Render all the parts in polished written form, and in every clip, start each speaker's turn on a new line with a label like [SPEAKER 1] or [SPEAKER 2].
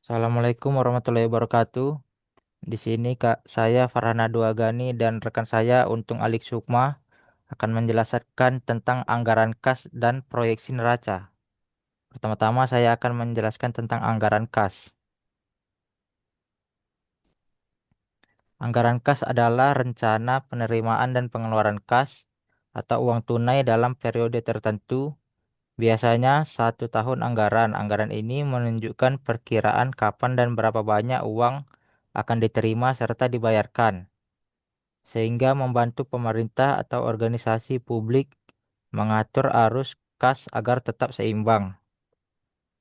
[SPEAKER 1] Assalamualaikum warahmatullahi wabarakatuh. Di sini saya Farhana Duagani dan rekan saya Untung Alik Sukma akan menjelaskan tentang anggaran kas dan proyeksi neraca. Pertama-tama saya akan menjelaskan tentang anggaran kas. Anggaran kas adalah rencana penerimaan dan pengeluaran kas atau uang tunai dalam periode tertentu. Biasanya 1 tahun anggaran. Anggaran ini menunjukkan perkiraan kapan dan berapa banyak uang akan diterima serta dibayarkan, sehingga membantu pemerintah atau organisasi publik mengatur arus kas agar tetap seimbang.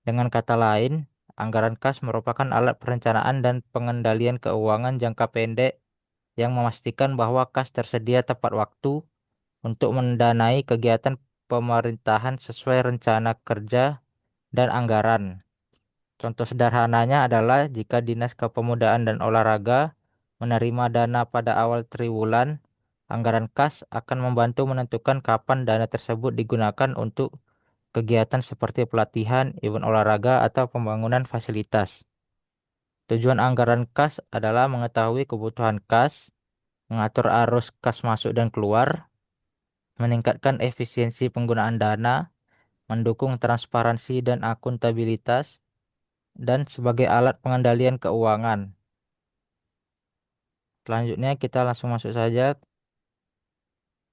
[SPEAKER 1] Dengan kata lain, anggaran kas merupakan alat perencanaan dan pengendalian keuangan jangka pendek yang memastikan bahwa kas tersedia tepat waktu untuk mendanai kegiatan pemerintahan sesuai rencana kerja dan anggaran. Contoh sederhananya adalah jika Dinas Kepemudaan dan Olahraga menerima dana pada awal triwulan, anggaran kas akan membantu menentukan kapan dana tersebut digunakan untuk kegiatan seperti pelatihan, event olahraga, atau pembangunan fasilitas. Tujuan anggaran kas adalah mengetahui kebutuhan kas, mengatur arus kas masuk dan keluar, meningkatkan efisiensi penggunaan dana, mendukung transparansi dan akuntabilitas, dan sebagai alat pengendalian keuangan. Selanjutnya kita langsung masuk saja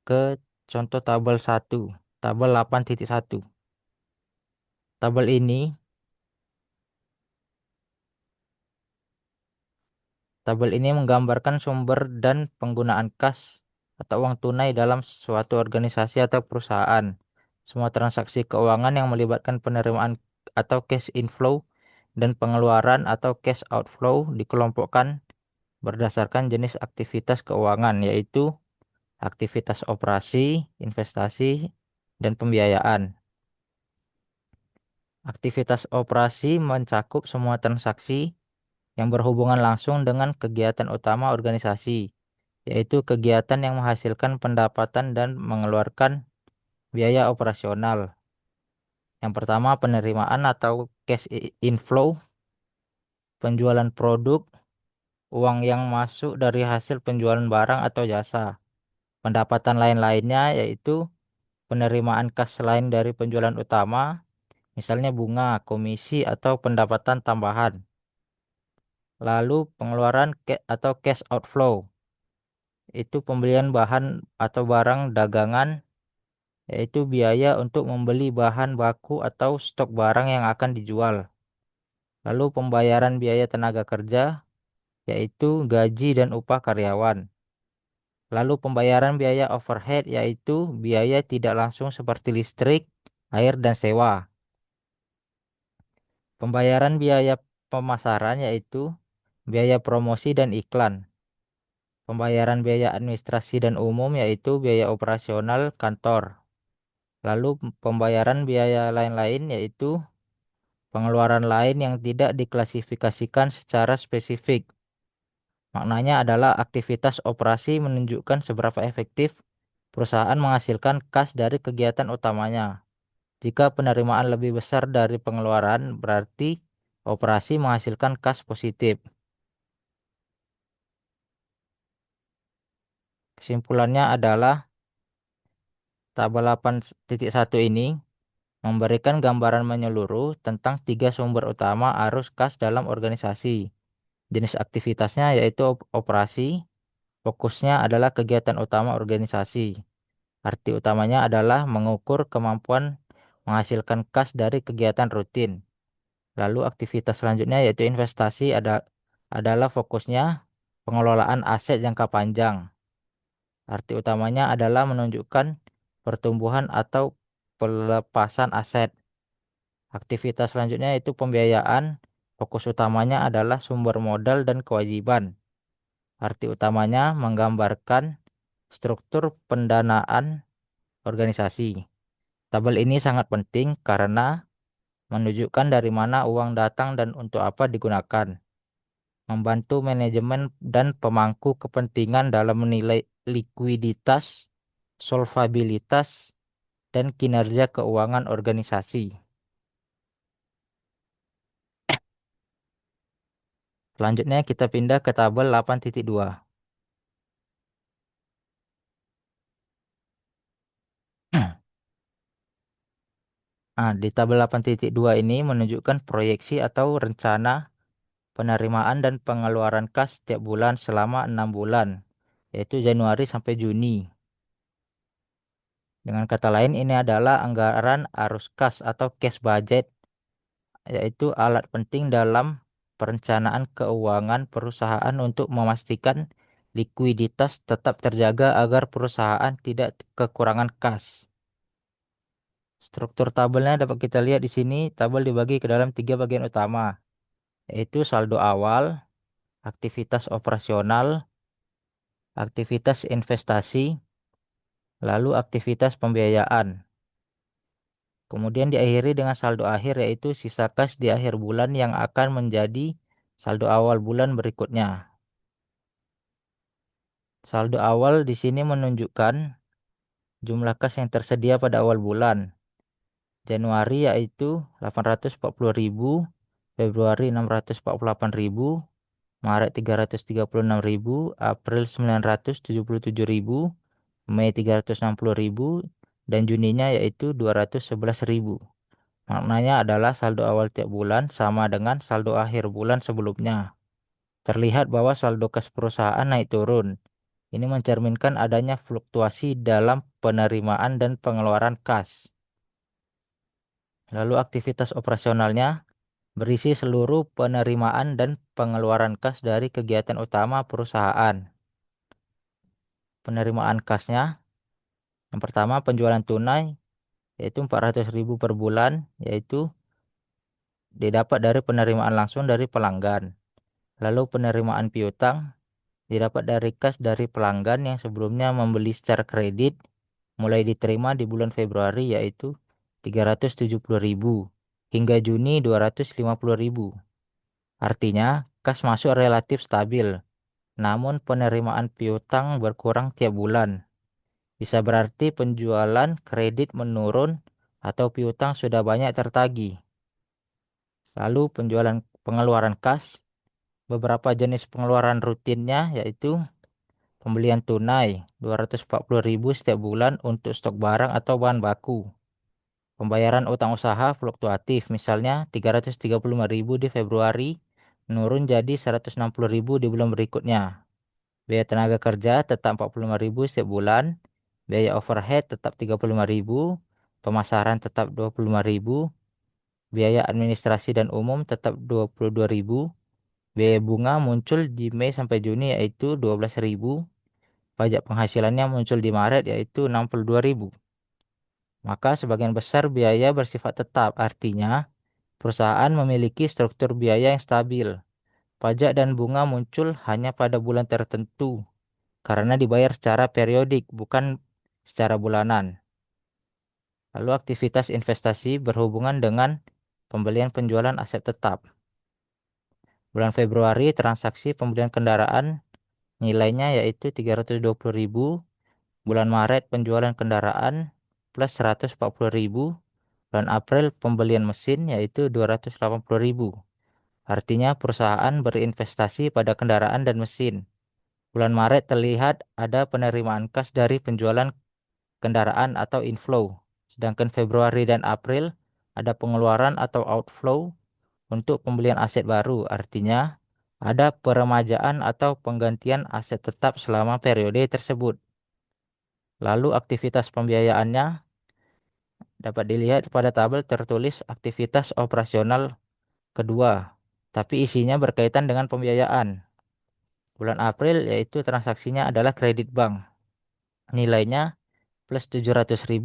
[SPEAKER 1] ke contoh tabel 1, tabel 8.1. Tabel ini menggambarkan sumber dan penggunaan kas atau uang tunai dalam suatu organisasi atau perusahaan. Semua transaksi keuangan yang melibatkan penerimaan atau cash inflow dan pengeluaran atau cash outflow dikelompokkan berdasarkan jenis aktivitas keuangan, yaitu aktivitas operasi, investasi, dan pembiayaan. Aktivitas operasi mencakup semua transaksi yang berhubungan langsung dengan kegiatan utama organisasi, yaitu kegiatan yang menghasilkan pendapatan dan mengeluarkan biaya operasional. Yang pertama, penerimaan atau cash inflow, penjualan produk, uang yang masuk dari hasil penjualan barang atau jasa. Pendapatan lain-lainnya yaitu penerimaan kas selain dari penjualan utama, misalnya bunga, komisi, atau pendapatan tambahan. Lalu pengeluaran atau cash outflow, itu pembelian bahan atau barang dagangan, yaitu biaya untuk membeli bahan baku atau stok barang yang akan dijual. Lalu pembayaran biaya tenaga kerja, yaitu gaji dan upah karyawan. Lalu pembayaran biaya overhead, yaitu biaya tidak langsung seperti listrik, air, dan sewa. Pembayaran biaya pemasaran, yaitu biaya promosi dan iklan. Pembayaran biaya administrasi dan umum, yaitu biaya operasional kantor. Lalu pembayaran biaya lain-lain, yaitu pengeluaran lain yang tidak diklasifikasikan secara spesifik. Maknanya adalah aktivitas operasi menunjukkan seberapa efektif perusahaan menghasilkan kas dari kegiatan utamanya. Jika penerimaan lebih besar dari pengeluaran, berarti operasi menghasilkan kas positif. Kesimpulannya adalah tabel 8.1 ini memberikan gambaran menyeluruh tentang 3 sumber utama arus kas dalam organisasi. Jenis aktivitasnya yaitu operasi, fokusnya adalah kegiatan utama organisasi. Arti utamanya adalah mengukur kemampuan menghasilkan kas dari kegiatan rutin. Lalu aktivitas selanjutnya yaitu investasi adalah fokusnya pengelolaan aset jangka panjang. Arti utamanya adalah menunjukkan pertumbuhan atau pelepasan aset. Aktivitas selanjutnya yaitu pembiayaan. Fokus utamanya adalah sumber modal dan kewajiban. Arti utamanya menggambarkan struktur pendanaan organisasi. Tabel ini sangat penting karena menunjukkan dari mana uang datang dan untuk apa digunakan. Membantu manajemen dan pemangku kepentingan dalam menilai likuiditas, solvabilitas, dan kinerja keuangan organisasi. Selanjutnya kita pindah ke tabel 8.2. Nah, di tabel 8.2 ini menunjukkan proyeksi atau rencana penerimaan dan pengeluaran kas setiap bulan selama 6 bulan, yaitu Januari sampai Juni. Dengan kata lain, ini adalah anggaran arus kas atau cash budget, yaitu alat penting dalam perencanaan keuangan perusahaan untuk memastikan likuiditas tetap terjaga agar perusahaan tidak kekurangan kas. Struktur tabelnya dapat kita lihat di sini. Tabel dibagi ke dalam tiga bagian utama, yaitu saldo awal, aktivitas operasional, aktivitas investasi, lalu aktivitas pembiayaan. Kemudian diakhiri dengan saldo akhir, yaitu sisa kas di akhir bulan yang akan menjadi saldo awal bulan berikutnya. Saldo awal di sini menunjukkan jumlah kas yang tersedia pada awal bulan. Januari yaitu 840.000, Februari 648.000, Maret 336.000, April 977.000, Mei 360.000, dan Juninya yaitu 211.000. Maknanya adalah saldo awal tiap bulan sama dengan saldo akhir bulan sebelumnya. Terlihat bahwa saldo kas perusahaan naik turun. Ini mencerminkan adanya fluktuasi dalam penerimaan dan pengeluaran kas. Lalu aktivitas operasionalnya berisi seluruh penerimaan dan pengeluaran kas dari kegiatan utama perusahaan. Penerimaan kasnya, yang pertama penjualan tunai, yaitu 400.000 per bulan, yaitu didapat dari penerimaan langsung dari pelanggan. Lalu penerimaan piutang didapat dari kas dari pelanggan yang sebelumnya membeli secara kredit, mulai diterima di bulan Februari yaitu 370.000 hingga Juni 250.000. Artinya kas masuk relatif stabil, namun penerimaan piutang berkurang tiap bulan. Bisa berarti penjualan kredit menurun atau piutang sudah banyak tertagih. Lalu pengeluaran kas, beberapa jenis pengeluaran rutinnya yaitu pembelian tunai 240.000 setiap bulan untuk stok barang atau bahan baku. Pembayaran utang usaha fluktuatif, misalnya 335.000 di Februari, menurun jadi 160.000 di bulan berikutnya. Biaya tenaga kerja tetap 45.000 setiap bulan, biaya overhead tetap 35.000, pemasaran tetap 25.000, biaya administrasi dan umum tetap 22.000, biaya bunga muncul di Mei sampai Juni yaitu 12.000, pajak penghasilannya muncul di Maret yaitu 62.000. Maka sebagian besar biaya bersifat tetap, artinya perusahaan memiliki struktur biaya yang stabil. Pajak dan bunga muncul hanya pada bulan tertentu karena dibayar secara periodik, bukan secara bulanan. Lalu aktivitas investasi berhubungan dengan pembelian penjualan aset tetap. Bulan Februari transaksi pembelian kendaraan nilainya yaitu 320.000, bulan Maret penjualan kendaraan plus 140.000, bulan April pembelian mesin yaitu 280.000. Artinya perusahaan berinvestasi pada kendaraan dan mesin. Bulan Maret terlihat ada penerimaan kas dari penjualan kendaraan atau inflow. Sedangkan Februari dan April ada pengeluaran atau outflow untuk pembelian aset baru. Artinya ada peremajaan atau penggantian aset tetap selama periode tersebut. Lalu aktivitas pembiayaannya dapat dilihat pada tabel tertulis aktivitas operasional kedua, tapi isinya berkaitan dengan pembiayaan. Bulan April yaitu transaksinya adalah kredit bank. Nilainya plus 700.000.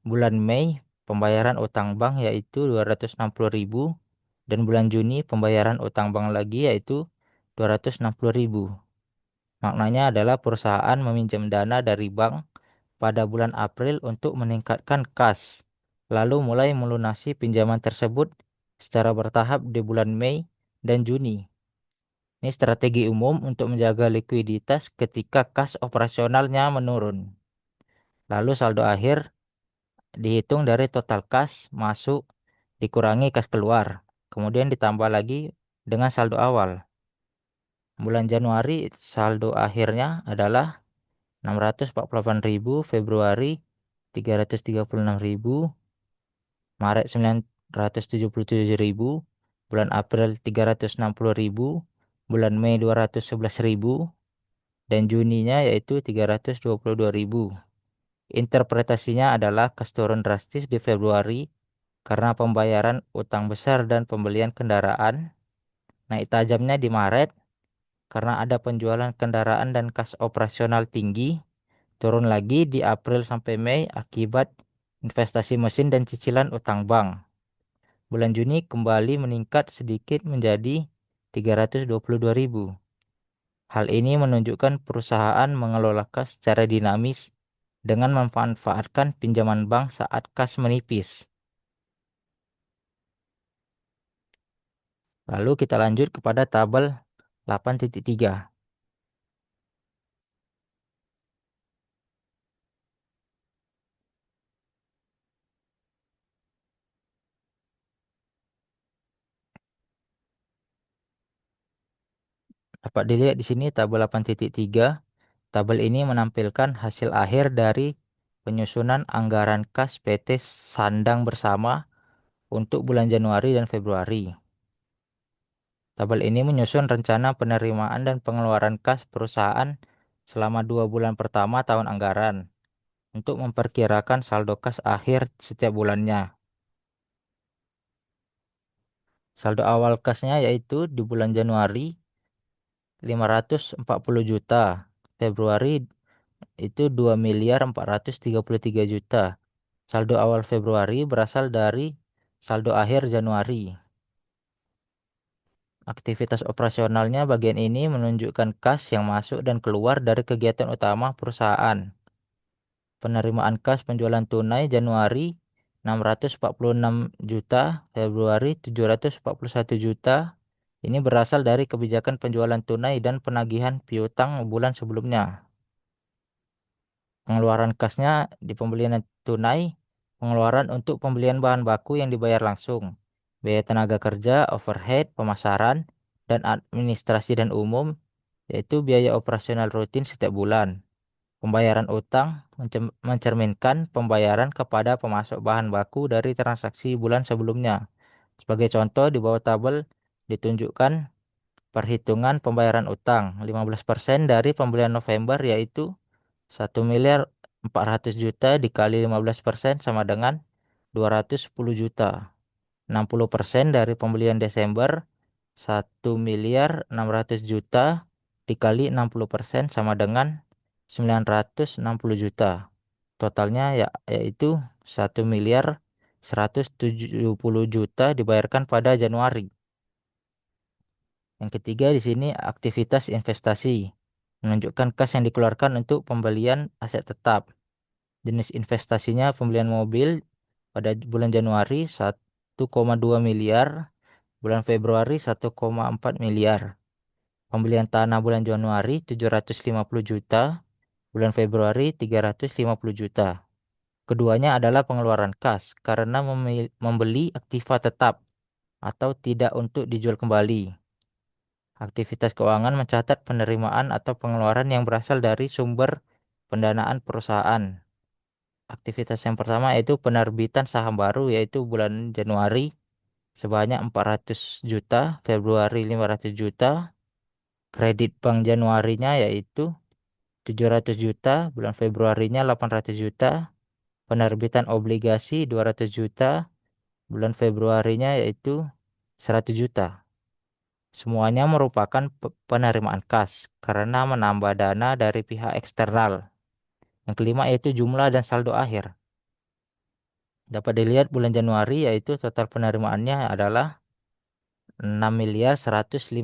[SPEAKER 1] Bulan Mei pembayaran utang bank yaitu 260.000. Dan bulan Juni pembayaran utang bank lagi yaitu 260.000. Maknanya adalah perusahaan meminjam dana dari bank pada bulan April untuk meningkatkan kas, lalu mulai melunasi pinjaman tersebut secara bertahap di bulan Mei dan Juni. Ini strategi umum untuk menjaga likuiditas ketika kas operasionalnya menurun. Lalu saldo akhir dihitung dari total kas masuk dikurangi kas keluar, kemudian ditambah lagi dengan saldo awal. Bulan Januari saldo akhirnya adalah 648.000, Februari 336.000, Maret 977.000, bulan April 360.000, bulan Mei 211.000, dan Juninya yaitu 322.000. Interpretasinya adalah kas turun drastis di Februari karena pembayaran utang besar dan pembelian kendaraan. Naik tajamnya di Maret karena ada penjualan kendaraan dan kas operasional tinggi. Turun lagi di April sampai Mei akibat investasi mesin dan cicilan utang bank. Bulan Juni kembali meningkat sedikit menjadi 322.000. Hal ini menunjukkan perusahaan mengelola kas secara dinamis dengan memanfaatkan pinjaman bank saat kas menipis. Lalu kita lanjut kepada tabel 8.3. Dapat dilihat di sini tabel 8.3. Tabel ini menampilkan hasil akhir dari penyusunan anggaran kas PT Sandang Bersama untuk bulan Januari dan Februari. Tabel ini menyusun rencana penerimaan dan pengeluaran kas perusahaan selama 2 bulan pertama tahun anggaran untuk memperkirakan saldo kas akhir setiap bulannya. Saldo awal kasnya yaitu di bulan Januari 540 juta, Februari itu 2.433 juta. Saldo awal Februari berasal dari saldo akhir Januari. Aktivitas operasionalnya bagian ini menunjukkan kas yang masuk dan keluar dari kegiatan utama perusahaan. Penerimaan kas penjualan tunai Januari 646 juta, Februari 741 juta. Ini berasal dari kebijakan penjualan tunai dan penagihan piutang bulan sebelumnya. Pengeluaran kasnya di pembelian tunai, pengeluaran untuk pembelian bahan baku yang dibayar langsung, biaya tenaga kerja, overhead, pemasaran, dan administrasi dan umum, yaitu biaya operasional rutin setiap bulan. Pembayaran utang mencerminkan pembayaran kepada pemasok bahan baku dari transaksi bulan sebelumnya. Sebagai contoh, di bawah tabel ditunjukkan perhitungan pembayaran utang 15% dari pembelian November yaitu 1.400.000 juta dikali 15% sama dengan 210 juta. 60% dari pembelian Desember 1.600.000 juta dikali 60% sama dengan 960 juta. Totalnya yaitu 1.170 juta dibayarkan pada Januari. Yang ketiga di sini aktivitas investasi menunjukkan kas yang dikeluarkan untuk pembelian aset tetap. Jenis investasinya pembelian mobil pada bulan Januari 1,2 miliar, bulan Februari 1,4 miliar. Pembelian tanah bulan Januari 750 juta, bulan Februari 350 juta. Keduanya adalah pengeluaran kas karena membeli aktiva tetap atau tidak untuk dijual kembali. Aktivitas keuangan mencatat penerimaan atau pengeluaran yang berasal dari sumber pendanaan perusahaan. Aktivitas yang pertama yaitu penerbitan saham baru yaitu bulan Januari sebanyak 400 juta, Februari 500 juta. Kredit bank Januarinya yaitu 700 juta, bulan Februarinya 800 juta. Penerbitan obligasi 200 juta, bulan Februarinya yaitu 100 juta. Semuanya merupakan penerimaan kas karena menambah dana dari pihak eksternal. Yang kelima yaitu jumlah dan saldo akhir. Dapat dilihat bulan Januari yaitu total penerimaannya adalah 6.156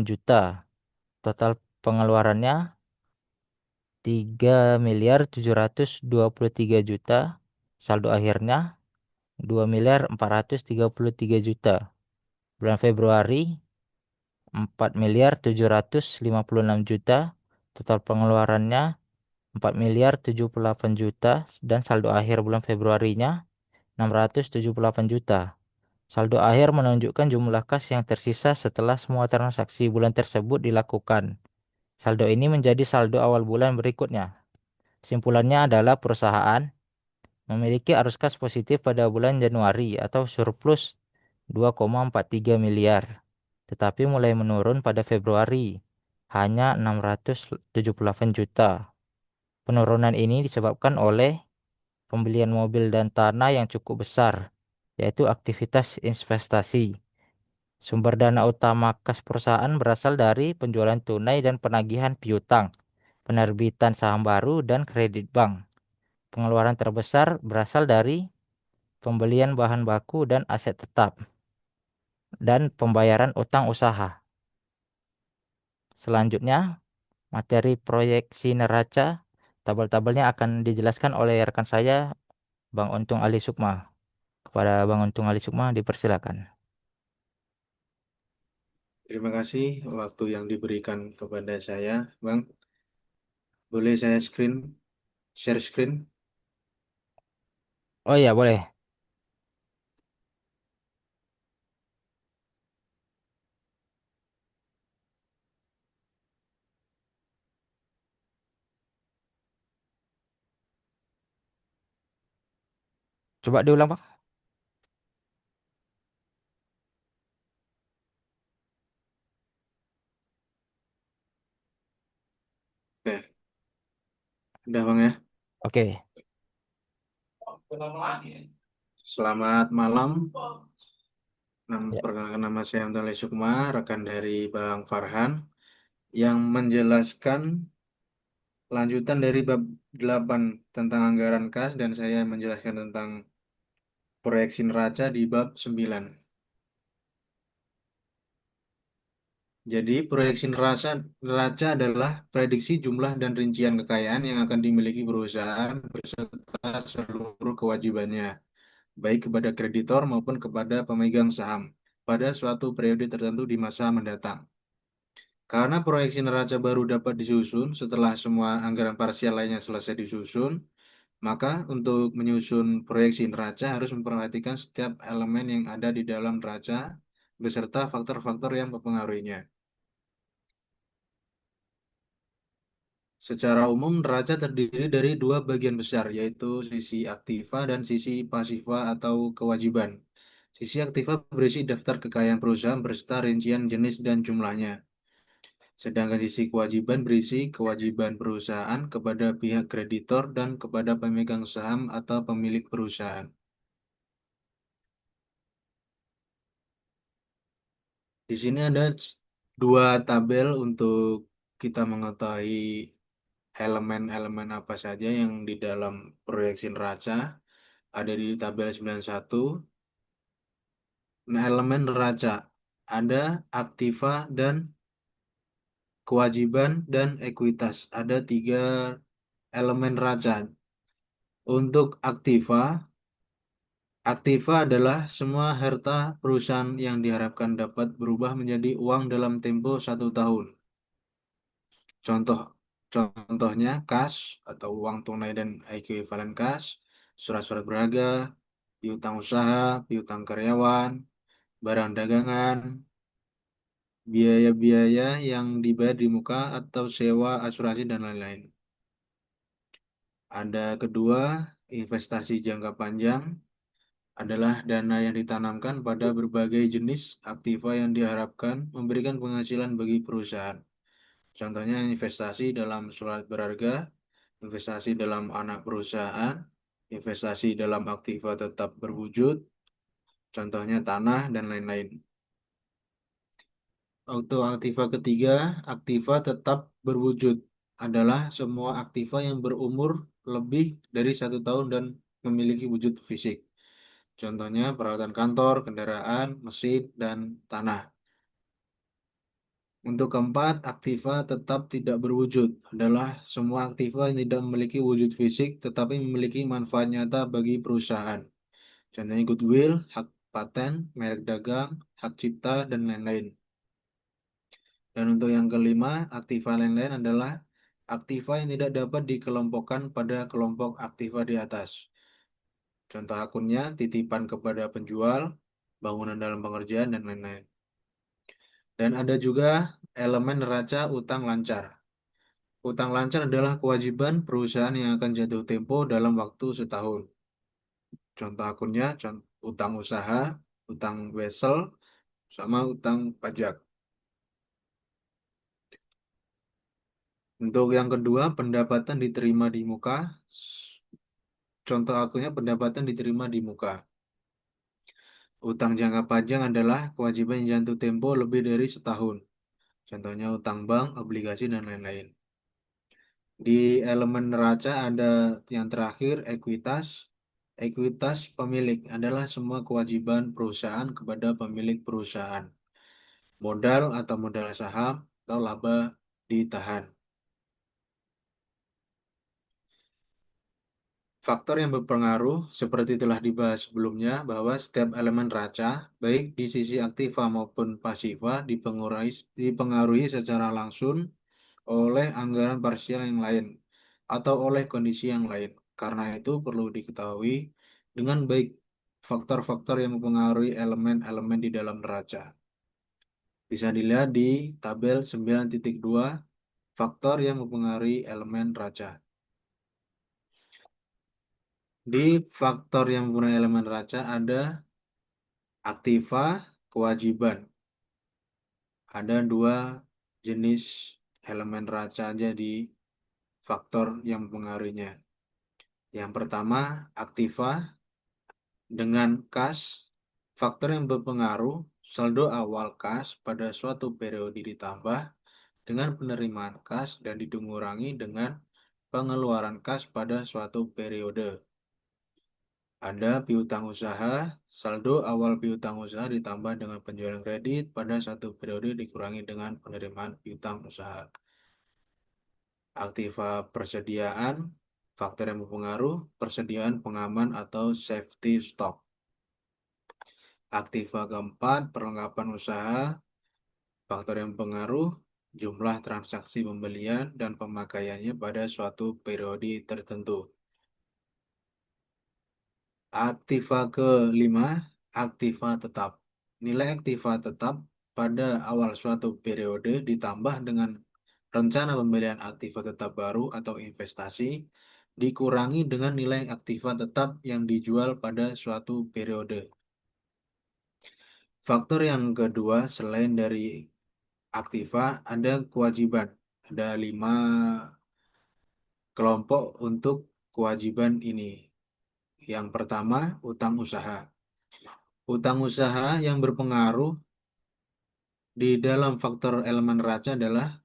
[SPEAKER 1] juta. Total pengeluarannya 3.723 juta. Saldo akhirnya 2.433 juta. Bulan Februari 4.756 juta. Total pengeluarannya 4.078 juta dan saldo akhir bulan Februarinya 678 juta. Saldo akhir menunjukkan jumlah kas yang tersisa setelah semua transaksi bulan tersebut dilakukan. Saldo ini menjadi saldo awal bulan berikutnya. Simpulannya adalah perusahaan memiliki arus kas positif pada bulan Januari atau surplus 2,43 miliar, tetapi mulai menurun pada Februari, hanya 678 juta. Penurunan ini disebabkan oleh pembelian mobil dan tanah yang cukup besar, yaitu aktivitas investasi. Sumber dana utama kas perusahaan berasal dari penjualan tunai dan penagihan piutang, penerbitan saham baru, dan kredit bank. Pengeluaran terbesar berasal dari pembelian bahan baku dan aset tetap, dan pembayaran utang usaha. Selanjutnya, materi proyeksi neraca, tabel-tabelnya akan dijelaskan oleh rekan saya, Bang Untung Ali Sukma. Kepada Bang Untung Ali Sukma, dipersilakan.
[SPEAKER 2] Terima kasih waktu yang diberikan kepada saya, Bang. Boleh saya share screen?
[SPEAKER 1] Oh iya, boleh. Coba diulang, Pak.
[SPEAKER 2] Oke, udah Bang ya.
[SPEAKER 1] Oke.
[SPEAKER 2] Selamat malam.
[SPEAKER 1] Ya.
[SPEAKER 2] Perkenalkan nama saya Antoni Sukma, rekan dari Bang Farhan, yang menjelaskan lanjutan dari bab 8 tentang anggaran kas dan saya menjelaskan tentang proyeksi neraca di bab 9. Jadi, proyeksi neraca adalah prediksi jumlah dan rincian kekayaan yang akan dimiliki perusahaan beserta seluruh kewajibannya, baik kepada kreditor maupun kepada pemegang saham, pada suatu periode tertentu di masa mendatang. Karena proyeksi neraca baru dapat disusun setelah semua anggaran parsial lainnya selesai disusun, maka untuk menyusun proyeksi neraca harus memperhatikan setiap elemen yang ada di dalam neraca beserta faktor-faktor yang mempengaruhinya. Secara umum, neraca terdiri dari dua bagian besar, yaitu sisi aktiva dan sisi pasiva atau kewajiban. Sisi aktiva berisi daftar kekayaan perusahaan beserta rincian jenis dan jumlahnya. Sedangkan sisi kewajiban berisi kewajiban perusahaan kepada pihak kreditor dan kepada pemegang saham atau pemilik perusahaan. Di sini ada dua tabel untuk kita mengetahui elemen-elemen apa saja yang di dalam proyeksi neraca. Ada di tabel 91. Nah, elemen neraca ada aktiva dan kewajiban dan ekuitas. Ada tiga elemen neraca. Untuk aktiva, aktiva adalah semua harta perusahaan yang diharapkan dapat berubah menjadi uang dalam tempo 1 tahun. Contoh, contohnya kas atau uang tunai dan ekuivalen kas, surat-surat berharga, piutang usaha, piutang karyawan, barang dagangan, biaya-biaya yang dibayar di muka atau sewa, asuransi, dan lain-lain. Ada kedua, investasi jangka panjang adalah dana yang ditanamkan pada berbagai jenis aktiva yang diharapkan memberikan penghasilan bagi perusahaan. Contohnya investasi dalam surat berharga, investasi dalam anak perusahaan, investasi dalam aktiva tetap berwujud, contohnya tanah, dan lain-lain. Untuk aktiva ketiga, aktiva tetap berwujud adalah semua aktiva yang berumur lebih dari 1 tahun dan memiliki wujud fisik. Contohnya peralatan kantor, kendaraan, mesin, dan tanah. Untuk keempat, aktiva tetap tidak berwujud adalah semua aktiva yang tidak memiliki wujud fisik tetapi memiliki manfaat nyata bagi perusahaan. Contohnya goodwill, hak paten, merek dagang, hak cipta, dan lain-lain. Dan untuk yang kelima, aktiva lain-lain adalah aktiva yang tidak dapat dikelompokkan pada kelompok aktiva di atas. Contoh akunnya titipan kepada penjual, bangunan dalam pengerjaan, dan lain-lain. Dan ada juga elemen neraca utang lancar. Utang lancar adalah kewajiban perusahaan yang akan jatuh tempo dalam waktu setahun. Contoh akunnya, utang usaha, utang wesel, sama utang pajak. Untuk yang kedua, pendapatan diterima di muka. Contoh akunnya pendapatan diterima di muka. Utang jangka panjang adalah kewajiban yang jatuh tempo lebih dari setahun. Contohnya utang bank, obligasi, dan lain-lain. Di elemen neraca ada yang terakhir, ekuitas. Ekuitas pemilik adalah semua kewajiban perusahaan kepada pemilik perusahaan. Modal atau modal saham atau laba ditahan. Faktor yang berpengaruh seperti telah dibahas sebelumnya bahwa setiap elemen neraca, baik di sisi aktiva maupun pasiva, dipengaruhi secara langsung oleh anggaran parsial yang lain atau oleh kondisi yang lain. Karena itu perlu diketahui dengan baik faktor-faktor yang mempengaruhi elemen-elemen di dalam neraca. Bisa dilihat di tabel 9.2 faktor yang mempengaruhi elemen neraca. Di faktor yang mempengaruhi elemen neraca ada aktiva, kewajiban. Ada dua jenis elemen neraca aja di faktor yang mempengaruhinya. Yang pertama, aktiva dengan kas. Faktor yang berpengaruh, saldo awal kas pada suatu periode ditambah dengan penerimaan kas dan dikurangi dengan pengeluaran kas pada suatu periode. Ada piutang usaha, saldo awal piutang usaha ditambah dengan penjualan kredit pada satu periode dikurangi dengan penerimaan piutang usaha. Aktiva persediaan, faktor yang berpengaruh, persediaan pengaman atau safety stock. Aktiva keempat, perlengkapan usaha, faktor yang berpengaruh, jumlah transaksi pembelian dan pemakaiannya pada suatu periode tertentu. Aktiva kelima, aktiva tetap. Nilai aktiva tetap pada awal suatu periode ditambah dengan rencana pembelian aktiva tetap baru atau investasi dikurangi dengan nilai aktiva tetap yang dijual pada suatu periode. Faktor yang kedua selain dari aktiva ada kewajiban. Ada 5 kelompok untuk kewajiban ini. Yang pertama, utang usaha. Utang usaha yang berpengaruh di dalam faktor elemen neraca adalah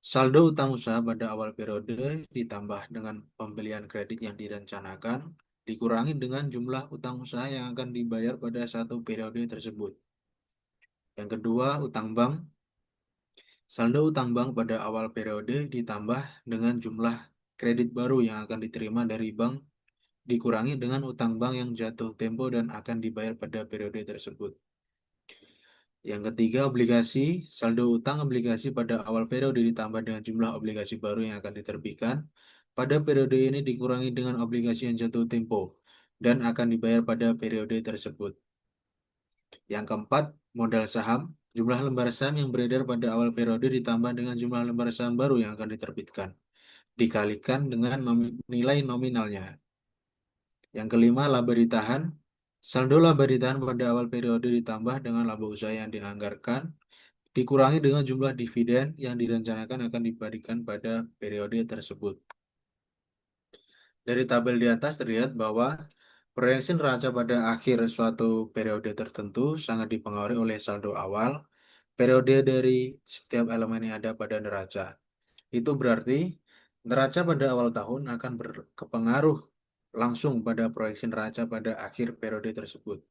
[SPEAKER 2] saldo utang usaha pada awal periode ditambah dengan pembelian kredit yang direncanakan dikurangi dengan jumlah utang usaha yang akan dibayar pada satu periode tersebut. Yang kedua, utang bank. Saldo utang bank pada awal periode ditambah dengan jumlah kredit baru yang akan diterima dari bank dikurangi dengan utang bank yang jatuh tempo dan akan dibayar pada periode tersebut. Yang ketiga, obligasi. Saldo utang obligasi pada awal periode ditambah dengan jumlah obligasi baru yang akan diterbitkan. Pada periode ini dikurangi dengan obligasi yang jatuh tempo dan akan dibayar pada periode tersebut. Yang keempat, modal saham. Jumlah lembar saham yang beredar pada awal periode ditambah dengan jumlah lembar saham baru yang akan diterbitkan. Dikalikan dengan nilai nominalnya. Yang kelima, laba ditahan. Saldo laba ditahan pada awal periode ditambah dengan laba usaha yang dianggarkan dikurangi dengan jumlah dividen yang direncanakan akan diberikan pada periode tersebut. Dari tabel di atas terlihat bahwa proyeksi neraca pada akhir suatu periode tertentu sangat dipengaruhi oleh saldo awal, periode dari setiap elemen yang ada pada neraca. Itu berarti neraca pada awal tahun akan berpengaruh langsung pada proyeksi neraca pada akhir periode tersebut.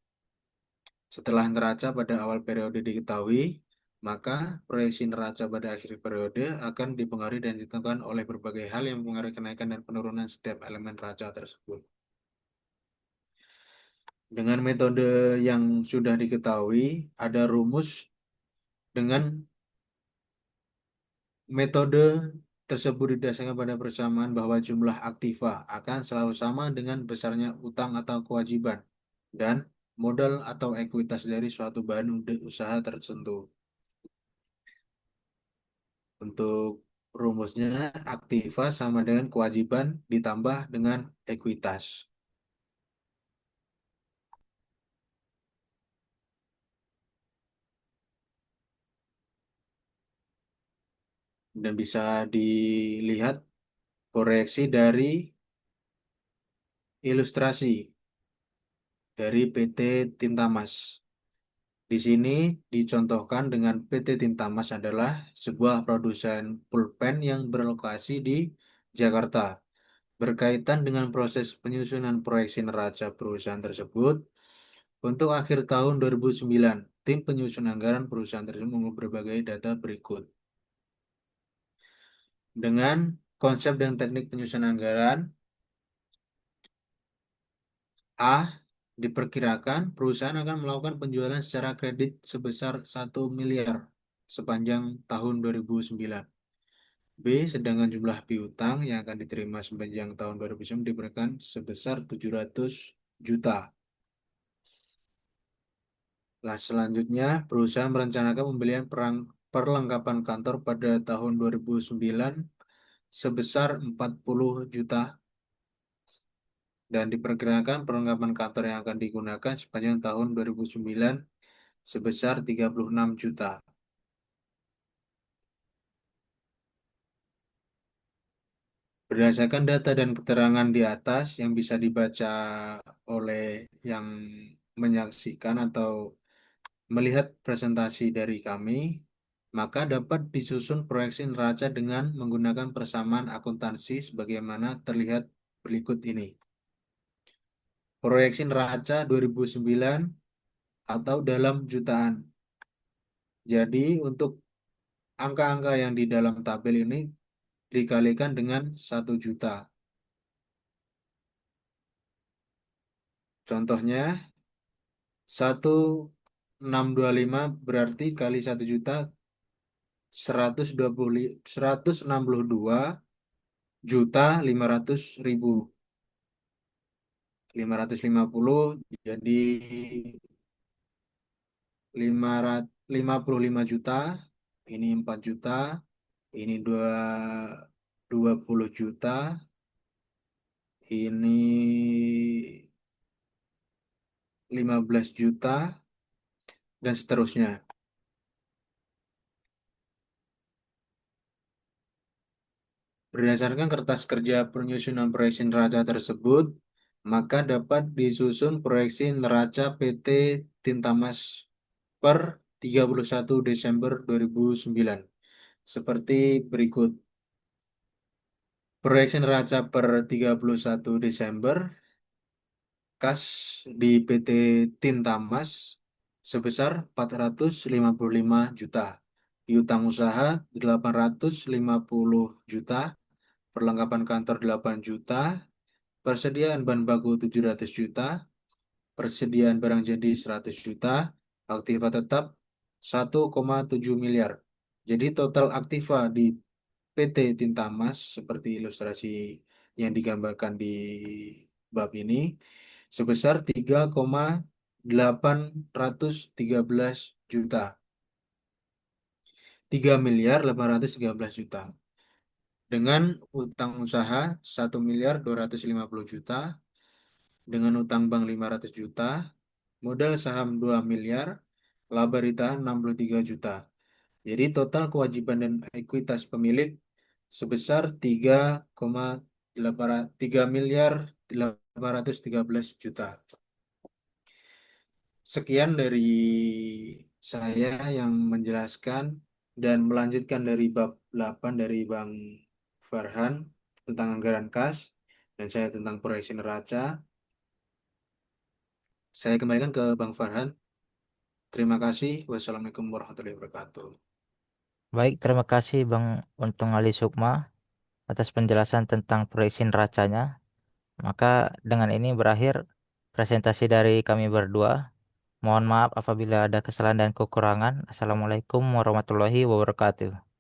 [SPEAKER 2] Setelah neraca pada awal periode diketahui, maka proyeksi neraca pada akhir periode akan dipengaruhi dan ditentukan oleh berbagai hal yang mempengaruhi kenaikan dan penurunan setiap elemen neraca tersebut. Dengan metode yang sudah diketahui, ada rumus dengan metode tersebut didasarkan pada persamaan bahwa jumlah aktiva akan selalu sama dengan besarnya utang atau kewajiban dan modal atau ekuitas dari suatu bahan usaha tertentu. Untuk rumusnya, aktiva sama dengan kewajiban ditambah dengan ekuitas. Dan bisa dilihat proyeksi dari ilustrasi dari PT Tintamas. Di sini dicontohkan dengan PT Tintamas adalah sebuah produsen pulpen yang berlokasi di Jakarta. Berkaitan dengan proses penyusunan proyeksi neraca perusahaan tersebut, untuk akhir tahun 2009, tim penyusun anggaran perusahaan tersebut mengumpulkan berbagai data berikut. Dengan konsep dan teknik penyusunan anggaran, A. Diperkirakan perusahaan akan melakukan penjualan secara kredit sebesar 1 miliar sepanjang tahun 2009. B. Sedangkan jumlah piutang yang akan diterima sepanjang tahun 2009 diberikan sebesar 700 juta. Nah, selanjutnya, perusahaan merencanakan pembelian perlengkapan kantor pada tahun 2009 sebesar 40 juta dan diperkirakan perlengkapan kantor yang akan digunakan sepanjang tahun 2009 sebesar 36 juta. Berdasarkan data dan keterangan di atas yang bisa dibaca oleh yang menyaksikan atau melihat presentasi dari kami, maka dapat disusun proyeksi neraca dengan menggunakan persamaan akuntansi sebagaimana terlihat berikut ini. Proyeksi neraca 2009 atau dalam jutaan. Jadi untuk angka-angka yang di dalam tabel ini dikalikan dengan 1 juta. Contohnya 1625 berarti kali 1 juta 162 juta 500 ribu. 550 jadi 55 juta. Ini 4 juta. Ini 20 juta. Ini 15 juta dan seterusnya. Berdasarkan kertas kerja penyusunan proyeksi neraca tersebut, maka dapat disusun proyeksi neraca PT Tintamas per 31 Desember 2009. Seperti berikut. Proyeksi neraca per 31 Desember kas di PT Tintamas sebesar 455 juta. Piutang usaha 850 juta, perlengkapan kantor 8 juta, persediaan bahan baku 700 juta, persediaan barang jadi 100 juta, aktiva tetap 1,7 miliar. Jadi total aktiva di PT Tintamas seperti ilustrasi yang digambarkan di bab ini sebesar 3,813 juta. 3 miliar 813 juta. Dengan utang usaha 1 miliar 250 juta, dengan utang bank 500 juta, modal saham 2 miliar, laba ditahan 63 juta. Jadi total kewajiban dan ekuitas pemilik sebesar 3 miliar 813 juta. Sekian dari saya yang menjelaskan dan melanjutkan dari bab 8 dari Bang Farhan tentang anggaran kas dan saya tentang proyeksi neraca. Saya kembalikan ke Bang Farhan. Terima kasih. Wassalamualaikum warahmatullahi wabarakatuh.
[SPEAKER 1] Baik, terima kasih Bang Untung Ali Sukma atas penjelasan tentang proyeksi neracanya. Maka dengan ini berakhir presentasi dari kami berdua. Mohon maaf apabila ada kesalahan dan kekurangan. Assalamualaikum warahmatullahi wabarakatuh.